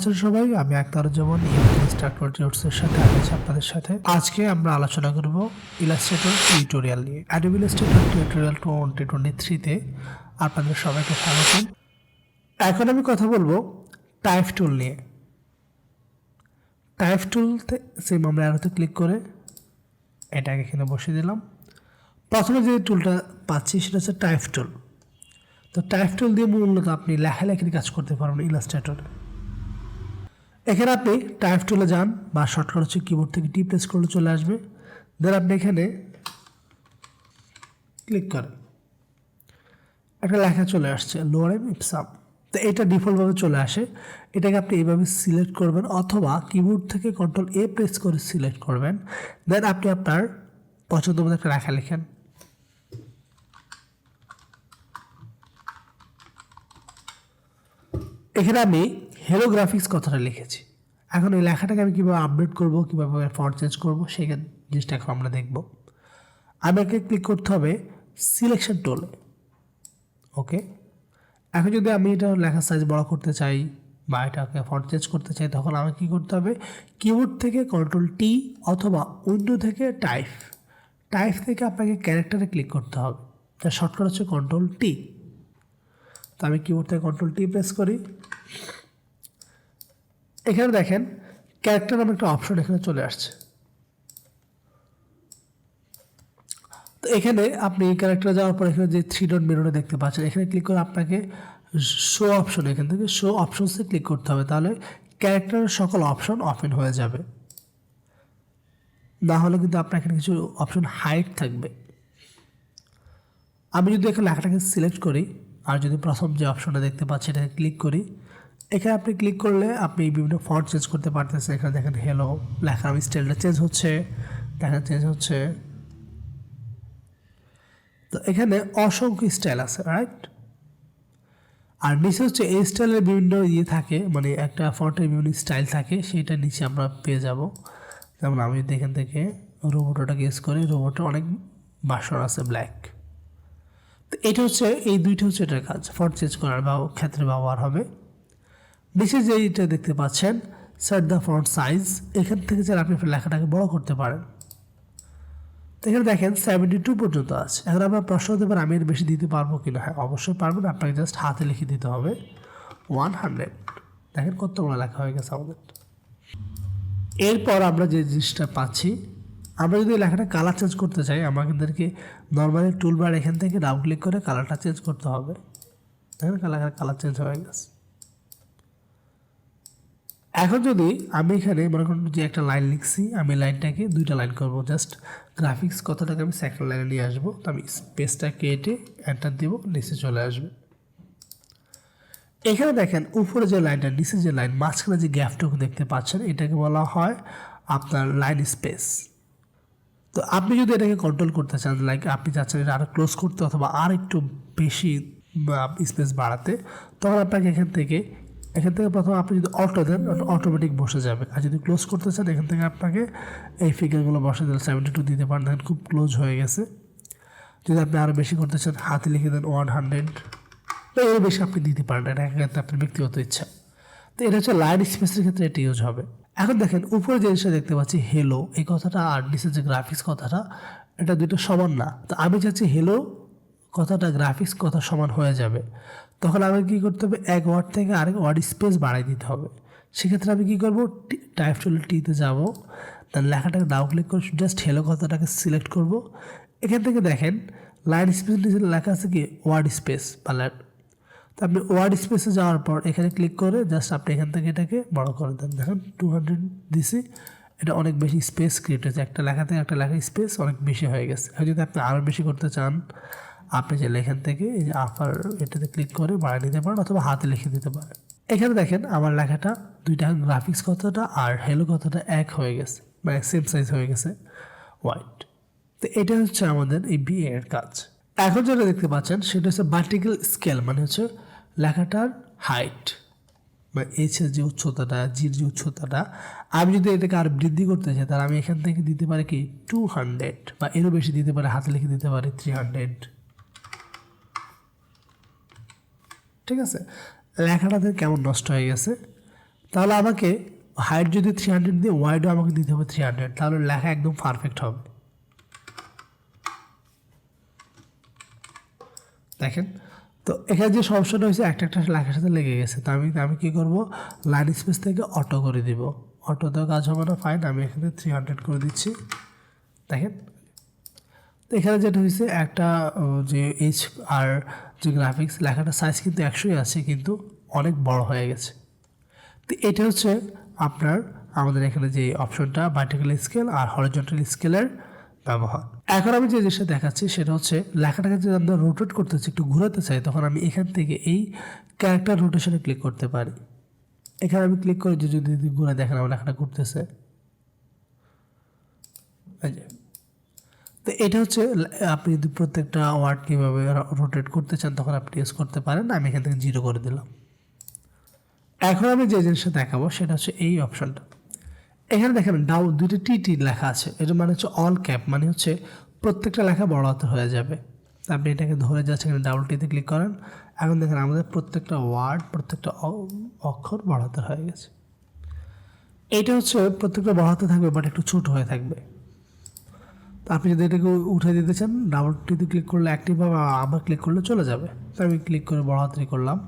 আছেন সবাই? আমি আক্তারুজ্জামান ইনস্ট্রাক্টর-এর সাথে আছি আপনাদের সাথে। আজকে আমরা আলোচনা করব ইলাস্ট্রেটর টিউটোরিয়াল নিয়ে। Adobe Illustrator টিউটোরিয়াল 2023 তে আপনাদের সবাইকে স্বাগতম। এখন আমি কথা বলবো টাইপ টুল নিয়ে। টাইপ টুলতে সেম আমরা অ্যারোতে ক্লিক করে এটাকে এখানে বসিয়ে দিলাম। প্রথমে যে টুলটা পাচ্ছি সেটা হচ্ছে টাইপ টুল। তো টাইপ টুল দিয়ে মূলত আপনি লেখালেখির কাজ করতে পারবেন ইলাস্ট্রেটরে। এখানে আপনি টাইপ টুলে যান বা শর্টকাট হচ্ছে কিবোর্ড থেকে টি প্রেস করলে চলে আসবে। দেন আপনি এখানে ক্লিক করেন, একটা লেখা চলে আসছে লোয়ারেম ইপসাম। তো এটা ডিফল্টভাবে চলে আসে। এটাকে আপনি এইভাবে সিলেক্ট করবেন অথবা কিবোর্ড থেকে কন্ট্রোল এ প্রেস করে সিলেক্ট করবেন। দেন আপনি আপনার পছন্দ মতো একটা লেখা লিখেন। এখানে আমি হেলো গ্রাফিক্স কথাটা লিখেছি। এখন এই লেখাটাকে আমি কীভাবে আপডেট করবো, কীভাবে ফন্ট চেঞ্জ করবো, সেই জিনিসটা এখন আমরা দেখব। আমাকে ক্লিক করতে হবে সিলেকশন টুলে। ওকে, এখন যদি আমি এটা লেখার সাইজ বড় করতে চাই বা এটাকে ফন্ট চেঞ্জ করতে চাই, তখন আমাকে কী করতে হবে, কিবোর্ড থেকে কন্ট্রোল টি অথবা উইন্ডো থেকে টাইপ থেকে আপনাকে ক্যারেক্টারে ক্লিক করতে হবে। তার শর্টকাট হচ্ছে কন্ট্রোল টি। তো আমি কিবোর্ড থেকে কন্ট্রোল টি প্রেস করি। এখানে দেখেন ক্যারেক্টার নামে একটা অপশন এখানে চলে আসছে। তো এখানে আপনি ক্যারেক্টারে যাওয়ার পর এখানে যে 3 ডট মেনুটা দেখতে পাচ্ছেন, এখানে ক্লিক করে আপনাকে শো অপশন, এখান থেকে শো অপশনসে ক্লিক করতে হবে। তাহলে ক্যারেক্টারের সকল অপশন ওপেন হয়ে যাবে। না হলে কিন্তু আপনার এখানে কিছু অপশন হাইড থাকবে। আমি যদি এখানে লেখাটাকে সিলেক্ট করি আর যদি প্রথম যে অপশনটা দেখতে পাচ্ছি এটাকে ক্লিক করি, এখানে আপনি ক্লিক করলে আপনি বিভিন্ন ফন্ট চেঞ্জ করতে পারতেছেন। এখানে দেখেন হেলো লেখা, আমি স্টাইলটা চেঞ্জ হচ্ছে, দেখেন চেঞ্জ হচ্ছে। তো এখানে অসংখ্য স্টাইল আছে, রাইট? আর নিচে হচ্ছে এই স্টাইলের বিভিন্ন থাকে, মানে একটা ফন্টের বিভিন্ন স্টাইল থাকে, সেইটা নিচে আমরা পেয়ে যাব। যেমন আমি যদি এখান থেকে রোবোটাকে ইউজ করি, রোবোটের অনেক ভার্সন আছে ব্ল্যাক। তো এটা হচ্ছে এই দুইটা হচ্ছে এটার কাজ, ফন্ট চেঞ্জ করার ক্ষেত্রে ব্যবহার হবে। নিচে যে এটা দেখতে পাচ্ছেন সেট দ্য ফন্ট সাইজ, এখান থেকে যে আপনি লেখাটাকে বড় করতে পারেন। এখানে দেখেন 72 পর্যন্ত আছে। এখন আমরা প্রশ্ন হতে পারে আমি এর বেশি দিতে পারবো কিনা। হ্যাঁ, অবশ্যই পারবেন। আপনাকে জাস্ট হাতে লিখে দিতে হবে 100। দেখেন কত বড় লেখা হয়ে গেছে আমাদের। এরপর আমরা যে জিনিসটা পাচ্ছি, আমরা যদি লেখাটা কালার চেঞ্জ করতে চাই, আমাদেরকে নর্মালি টুলবার এখান থেকে ডাবল ক্লিক করে কালারটা চেঞ্জ করতে হবে। দেখেন কালার চেঞ্জ হয়ে গেছে। এখন যদি আমি এখানে মনে করুন যে একটা লাইন লিখছি, আমি লাইনটাকে 2টা লাইন করবো। জাস্ট গ্রাফিক্স কথাটাকে আমি সেকেন্ড লাইনে নিয়ে আসবো। তো আমি স্পেসটা কেটে এন্টার দিব, নিচে চলে আসবে। এখানে দেখেন উপরে যে লাইনটা, নিচে যে লাইন, মাঝখানে যে গ্যাপটুকু দেখতে পাচ্ছেন, এটাকে বলা হয় আপনার লাইন স্পেস। তো আপনি যদি এটাকে কন্ট্রোল করতে চান, লাইক আপনি চাচ্ছেন এটা আরও ক্লোজ করতে অথবা আর একটু বেশি স্পেস বাড়াতে, তখন আপনাকে এখান থেকে প্রথমে আপনি যদি অটো দেন, অটোমেটিক বসে যাবে। আর যদি ক্লোজ করতে চান, এখান থেকে আপনাকে এই ফিগারগুলো বসে দিলে 72 দিতে পারেন। দেখেন খুব ক্লোজ হয়ে গেছে। যদি আপনি আরও বেশি করতে চান, হাতে লিখে দেন 100, বা এর বেশি আপনি দিতে পারেন। এটা ক্ষেত্রে আপনার ব্যক্তিগত ইচ্ছা। তো এটা হচ্ছে লাইন স্পেসের ক্ষেত্রে এটি ইউজ হবে। এখন দেখেন উপরে যে জিনিসটা দেখতে পাচ্ছি হেলো, এই কথাটা আর নিচে যে গ্রাফিক্স কথাটা, এটা দুটো সমান না। তো আমি চাচ্ছি হেলো কথাটা গ্রাফিক্স কথা সমান হয়ে যাবে। তখন আমি কী করতে হবে, এক ওয়ার্ড থেকে আরেক ওয়ার্ড স্পেস বাড়াই দিতে হবে। সেক্ষেত্রে আমি কী করবো, টাইপ টুল টিতে যাবো, তার লেখাটাকে ডাবল ক্লিক করে জাস্ট হেলো কথাটাকে সিলেক্ট করব। এখান থেকে দেখেন লাইন স্পেস নিচে লেখা আছে কি ওয়ার্ড স্পেস বা তো আপনি ওয়ার্ড স্পেসে যাওয়ার পর এখানে ক্লিক করে জাস্ট আপনি এখান থেকে এটাকে বড় করে দেন। দেখেন 200 দিছি, এটা অনেক বেশি স্পেস ক্রিয়েট হয়েছে। একটা লেখা থেকে একটা লেখার স্পেস অনেক বেশি হয়ে গেছে। যদি আপনি আরও বেশি করতে চান, আপনি যে লেখান থেকে এই যে আপার এটাতে ক্লিক করে বাড়িয়ে নিতে পারেন অথবা হাতে লিখে দিতে পারেন। এখানে দেখেন আমার লেখাটা দুইটা গ্রাফিক্স কথাটা আর হেলো কথাটা এক হয়ে গেছে, মানে সেম সাইজ হয়ে গেছে, হোয়াইট। তো এটা হচ্ছে আমাদের এই বি এর কাজ। এখন যেটা দেখতে পাচ্ছেন সেটা হচ্ছে ভার্টিক্যাল স্কেল, মানে হচ্ছে লেখাটার হাইট বা এইচের যে উচ্চতাটা, জির যে উচ্চতাটা, আমি যদি এটাকে আর বৃদ্ধি করতে চাই, তাহলে আমি এখান থেকে দিতে পারি কি 200 বা এরও বেশি দিতে পারি, হাতে লিখে দিতে পারি 300। ঠিক আছে, লেখাটাতে কেমন নষ্ট হয়ে গেছে তাহলে আমাকে হাইট যদি 300 দিয়ে ওয়াইডও আমাকে দিতে হবে 300, তাহলে লেখা একদম পারফেক্ট হবে। দেখেন, তো এখানে যে সমস্যাটা হয়েছে একটা লেখার সাথে লেগে গেছে। তো আমি কী করবো, লাইন স্পেস থেকে অটো করে দিব। অটোতেও কাজ হবে না, ফাইন, আমি এখানে 300 করে দিচ্ছি। দেখেন, তো এখানে যেটা হয়েছে একটা যে এইচ আর যে গ্রাফিক্স লেখাটা সাইজ কিন্তু 100ই আছে, কিন্তু অনেক বড় হয়ে গেছে। তো এটা হচ্ছে আপনার আমাদের এখানে যে অপশনটা ভার্টিক্যাল স্কেল আর হরিজন্টাল স্কেলের ব্যবহার। এখন আমি যে জিনিসটা দেখাচ্ছি সেটা হচ্ছে লেখাটাকে যদি আমরা রোটেট করতে চাই, একটু ঘোরাতে চাই, তখন আমি এখান থেকে এই ক্যারেক্টার রোটেশনে ক্লিক করতে পারি। এখানে আমি ক্লিক করে যদি ঘুরে দেখেন আমার লেখাটা ঘুরতেছে। তো এটা হচ্ছে আপনি যদি প্রত্যেকটা ওয়ার্ড কীভাবে রোটেট করতে চান তখন আপনি ইউজ করতে পারেন। আমি এখান থেকে 0 করে দিলাম। এখন আমি যে জিনিসটা দেখাবো সেটা হচ্ছে এই অপশনটা। এখানে দেখেন ডাউন 2টি টি লেখা আছে, এটা মানে হচ্ছে অল ক্যাপ, মানে হচ্ছে প্রত্যেকটা লেখা বড় হাতে হয়ে যাবে। আপনি এটাকে ধরে যাচ্ছে, এখানে ডাবল টিতে ক্লিক করেন। এখন দেখেন আমাদের প্রত্যেকটা ওয়ার্ড, প্রত্যেকটা অক্ষর বড় হাতে হয়ে গেছে। এইটা হচ্ছে প্রত্যেকটা বড় হাতে থাকবে, বাট একটু ছোট হয়ে থাকবে। তো আপনি যদি এটাকে উঠে দিতে চান, ডাবল টিতে ক্লিক করলে অ্যাক্টিভ হবে, আবার ক্লিক করলে চলে যাবে। তো আমি ক্লিক করে বড় হাতে করলাম।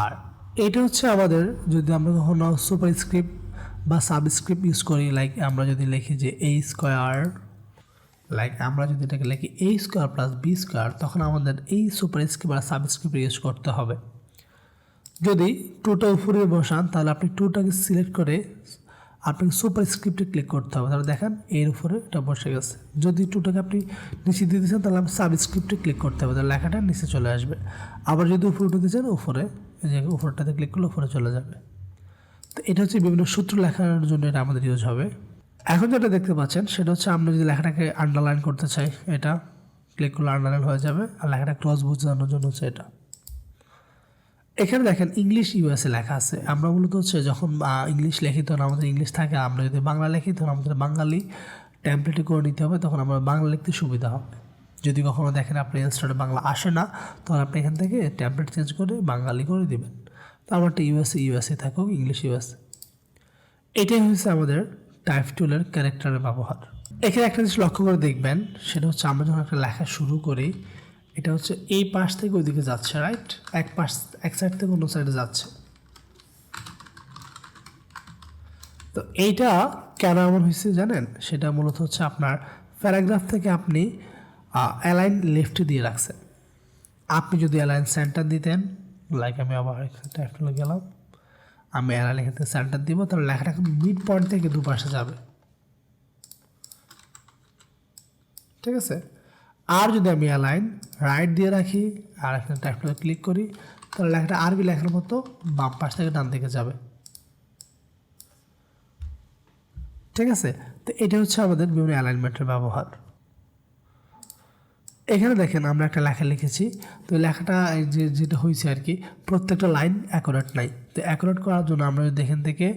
আর এটা হচ্ছে আমাদের যদি আমরা কখনো সুপারস্ক্রিপ্ট বা সাবস্ক্রিপ্ট ইউজ করি, লাইক আমরা যদি লিখি যে a স্কোয়ার, লাইক আমরা যদি এটাকে লিখি a square plus b square, তখন আমাদের এই সুপারস্ক্রিপ্ট বা সাবস্ক্রিপ্ট ইউজ করতে হবে। যদি 2টা উপরে বসান তাহলে আপনি 2টাকে সিলেক্ট করে আপনাকে সুপারস্ক্রিপ্টে ক্লিক করতে হবে। তাহলে দেখেন এর উপরে এটা বসে গেছে। যদি 2টাকে আপনি নিচে দিতে চান তাহলে আপনি সাবস্ক্রিপ্টে ক্লিক করতে হবে, তাহলে লেখাটা নিচে চলে আসবে। আবার যদি উপরে উঠতে চান উপরে, এই যে উপরটাতে ক্লিক করলে উপরে চলে যাবে। তো এটা হচ্ছে বিভিন্ন সূত্র লেখার জন্য এটা আমাদের ইউজ হবে। এখন যেটা দেখতে পাচ্ছেন সেটা হচ্ছে আমরা যদি লেখাটাকে আন্ডারলাইন করতে চাই, এটা ক্লিক করলে আন্ডারলাইন হয়ে যাবে। আর লেখাটা ক্রস বোঝানোর জন্য হচ্ছে এটা। এখানে দেখেন ইংলিশ ইউএসএ লেখা আছে। আমরা মূলত হচ্ছে যখন ইংলিশ লিখি তখন আমাদের ইংলিশ থাকে, আমরা যদি বাংলা লিখি তখন আমাদের বাঙালি টেমপ্লেটে করে নিতে হবে, তখন আমরা বাংলা লিখতে সুবিধা হবে। যদি কখনো দেখেন আপনি ইনস্টারে বাংলা আসে না, তখন আপনি এখান থেকে টেমপ্লেট চেঞ্জ করে বাঙালি করে দিবেন। তো আমারটা ইউএসএ থাকুক, ইংলিশ ইউএসএ। এটাই হচ্ছে আমাদের টাইপ টুলের ক্যারেক্টারের ব্যবহার। এখানে একটা জিনিস লক্ষ্য করে দেখবেন, সেটা হচ্ছে আমরা যখন একটা লেখা শুরু করি, এটা হচ্ছে এই পাশ থেকে ওইদিকে যাচ্ছে, রাইট? এক সাইড থেকে অন্য সাইডে যাচ্ছে। তো এইটা কেন এমন হয়েছে জানেন? সেটা মূলত হচ্ছে আপনার প্যারাগ্রাফ থেকে আপনি অ্যালাইন লেফটে দিয়ে রাখছেন। আপনি যদি অ্যালাইন সেন্টার দিতেন, লাইক আমি আবার টাইপ টুলে গেলাম, আমি অ্যালাইন লেখাতে সেন্টার দিব, তাহলে লেখাটা মিড পয়েন্ট থেকে দুপাশে যাবে, ঠিক আছে? আর যদি আমি অ্যালাইন রাইট দিয়ে রাখি আর এখানে টাইপ টুলে ক্লিক করি, তাহলে লেখাটা আরবি লেখার মতো বাম পাশ থেকে ডান দিকে যাবে, ঠিক আছে? তো এটা হচ্ছে আমাদের বিভিন্ন অ্যালাইনমেন্টের ব্যবহার। এখানে দেখেন আমরা একটা লেখা লিখেছি, তো লেখাটা যেটা হয়েছে আর কি, প্রত্যেকটা লাইন অ্যাকুরেট নাই। তো অ্যাকুরেট করার জন্য আমরা যদি এখান থেকে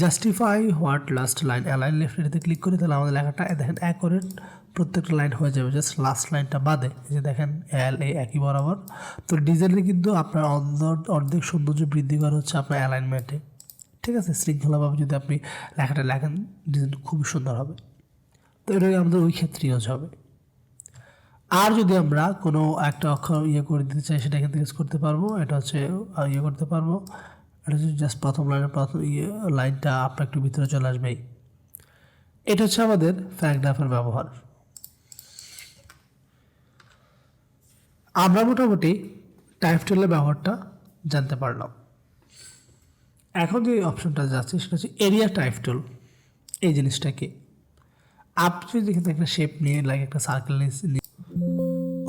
justify what last line align left এটাতে ক্লিক করি, তাহলে আমাদের লেখাটা দেখেন অ্যাকুরেট প্রত্যেকটা লাইন হয়ে যাবে, জাস্ট লাস্ট লাইনটা বাদে। এই যে দেখেন LA একই বরাবর। তো ডিজাইনে কিন্তু আপনার অর্ধেক সৌন্দর্য বৃদ্ধি করা হচ্ছে আপনার অ্যালাইনমেন্টে, ঠিক আছে? শৃঙ্খলাভাবে যদি আপনি লেখাটা লেখেন, ডিজাইন খুবই সুন্দর হবে। তো এটাই আমাদের ওই ক্ষেত্রে ইউজ হবে। আর যদি আমরা কোনো একটা অক্ষর করে দিতে চাই, সেটা এখান থেকে ইউজ করতে পারবো। এটা হচ্ছে করতে পারবো। এটা হচ্ছে জাস্ট প্রথম লাইনের প্রথম লাইনটা আপনার একটু ভিতরে চলে আসবেই। এটা হচ্ছে আমাদের প্যারাগ্রাফের ব্যবহার। আমরা মোটামুটি টাইপ টুলের ব্যবহারটা জানতে পারলাম। এখন যে অপশনটা যাচ্ছে সেটা হচ্ছে এরিয়া টাইপ টুল। এই জিনিসটা কি, আপনি যদি এখান থেকে একটা শেপ নিয়ে, লাইক একটা সার্কেল নিয়ে,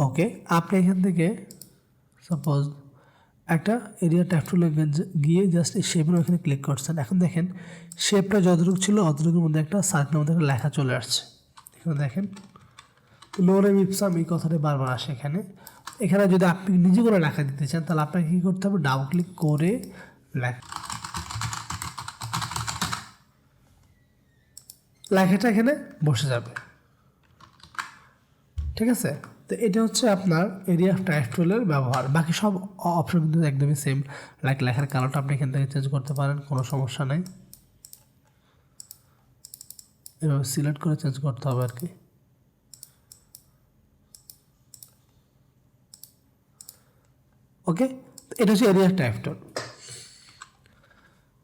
ওকে, আপনি এখান থেকে সাপোজ একটা এরিয়া টাইপ টুলে গিয়ে জাস্ট এই শেপের ওখানে ক্লিক করছেন। এখন দেখেন শেপটা যতটুকু ছিল অতটুকুর মধ্যে একটা সার্কেলের মধ্যে একটা লেখা চলে আসছে। এখানে দেখেন লোরে ইপসাম এই কথাটা বারবার আসে এখানে। এখানে যদি আপনি নিজে করে লেখা দিতে চান তাহলে আপনাকে কী করতে হবে, ডাবল ক্লিক করে লেখাটা এখানে বসে যাবে, ঠিক আছে? তো এটা হচ্ছে আপনার এরিয়া টাইপ টুলের ব্যবহার। বাকি সব অপশন কিন্তু একদমই সেম। লাইক লেখার কালারটা আপনি এখান থেকে চেঞ্জ করতে পারেন, কোনো সমস্যা নেই। এভাবে সিলেক্ট করে চেঞ্জ করতে হবে আর কি। ওকে, এটা হচ্ছে এরিয়া টাইপ টুল।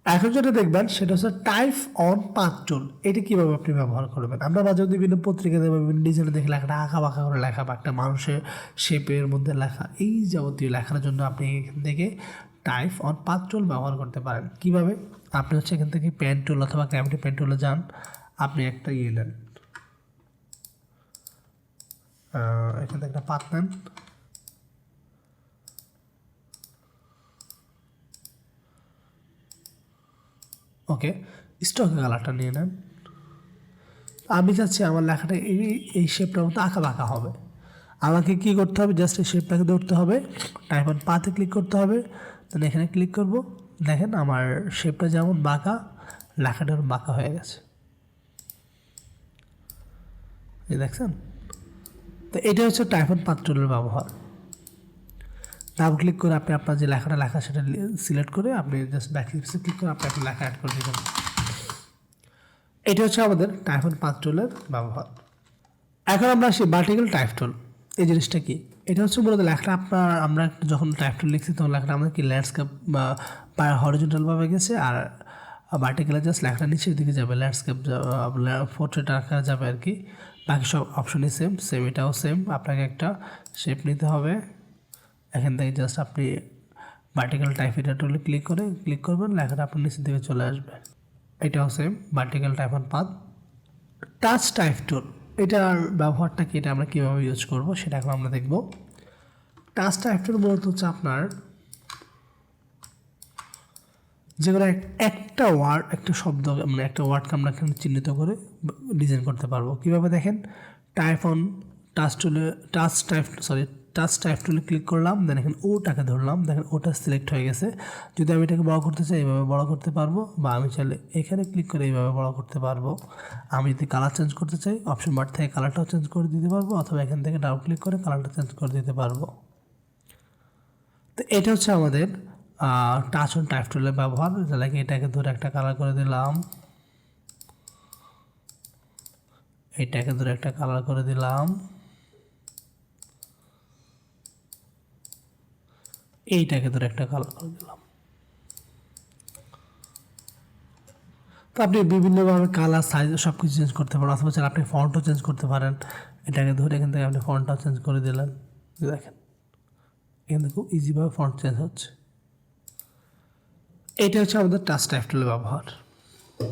এখন যেটা দেখবেন সেটা হচ্ছে টাইপ অন পাথ টুল। এটা কীভাবে আপনি ব্যবহার করবেন? আমরা মাঝে মধ্যে বিভিন্ন পত্রিকাতে বা বিভিন্ন ডিজাইনে দেখে লেখাটা আঁকা বাঁকা করে লেখা বা একটা মানুষের শেপের মধ্যে লেখা, এই যাবতীয় লেখার জন্য আপনি এখান থেকে টাইপ অন পাথ টুল ব্যবহার করতে পারেন। কীভাবে? আপনি হচ্ছে এখান থেকে পেন টুল অথবা ক্যামেরা পেন টুলে যান, আপনি একটা নেন, এখান থেকে একটা পাথ নেন, ওকে, স্টকে কালারটা নিয়ে নেন। আমি চাচ্ছি আমার লেখাটা এই শেপটার মতো আঁকা বাঁকা হবে। আমাকে কি করতে হবে? জাস্ট এই শেপটাকে ধরতে হবে, টাইপ অন পাথে ক্লিক করতে হবে, দেন এখানে ক্লিক করব। দেখেন আমার শেপটা যেমন বাঁকা, লেখাটার বাঁকা হয়ে গেছে, এই দেখছেন? তো এটা হচ্ছে টাইপ অন পাথ টুলের ব্যবহার। ডাবল ক্লিক করে আপনি আপনার যে লেখাটা লেখা সেটা সিলেক্ট করে আপনি জাস্ট ব্যাক ক্লিক করে আপনি লেখা অ্যাড করে দেবেন। এটা হচ্ছে আমাদের টাইপ অন পাথ টুলের ব্যবহার। এখন আমরা আসি ভার্টিক্যাল টাইপ টুল। এই জিনিসটা কি? এটা হচ্ছে মূলত লেখাটা আমরা যখন টাইপ টুল লিখছি তখন লেখাটা আমাদের কি ল্যান্ডস্কেপ বা হরিজন্টালভাবে গেছে, আর ভার্টিক্যালে জাস্ট লেখাটা নিচের দিকে যাবে, ল্যান্ডস্কেপ পোর্ট্রেট আকারে যাবে আর কি। বাকি সব অপশনই সেম, এটাও সেম। আপনাকে একটা শেপ নিতে হবে, এখান থেকে জাস্ট আপনি ভার্টিক্যাল টাইপ এটা টুলে ক্লিক করবেন, লেখাটা আপনার নিচের দিকে চলে আসবে। এটাও same, vertical type on path. Touch type টুল, এটার ব্যবহারটা কি, এটা আমরা কীভাবে ইউজ করবো সেটা এখন আমরা দেখব। টাচ টাইপ টুল মূলত হচ্ছে আপনার যেগুলো একটা ওয়ার্ড, একটা শব্দ, মানে একটা ওয়ার্ডকে আমরা এখানে চিহ্নিত করে ডিজাইন করতে পারবো। কীভাবে? দেখেন, টাইপ অন টাচ টাইপ টুলে ক্লিক করলাম, দেন এখানে ওটাকে ধরলাম, দেখেন ওটা সিলেক্ট হয়ে গেছে। যদি আমি এটাকে বড় করতে চাই এইভাবে বড় করতে পারবো, বা আমি চাইলে এখানে ক্লিক করে এইভাবে বড় করতে পারবো। আমি যদি কালার চেঞ্জ করতে চাই অপশন বার থেকে কালারটাও চেঞ্জ করে দিতে পারবো, অথবা এখান থেকে ডাবল ক্লিক করে কালারটা চেঞ্জ করে দিতে পারবো। তো এটা হচ্ছে আমাদের টাচ অন টাইপ টুলের ব্যবহার। লাইক এটাকে ধরে একটা কালার করে দিলাম, এটাকে ধরে একটা কালার করে দিলাম, এইটাকে ধরে একটা কালার করে দিলাম। তো আপনি বিভিন্নভাবে কালার, সাইজ সব কিছু চেঞ্জ করতে পারেন, অথবা আপনি ফন্টও চেঞ্জ করতে পারেন। এটাকে ধরে এখান থেকে আপনি ফন্টটাও চেঞ্জ করে দিলেন, দেখেন এখান থেকে খুব ইজিভাবে ফন্ট চেঞ্জ হচ্ছে। এটা হচ্ছে আমাদের টাচ টাইপ টুলের ব্যবহার।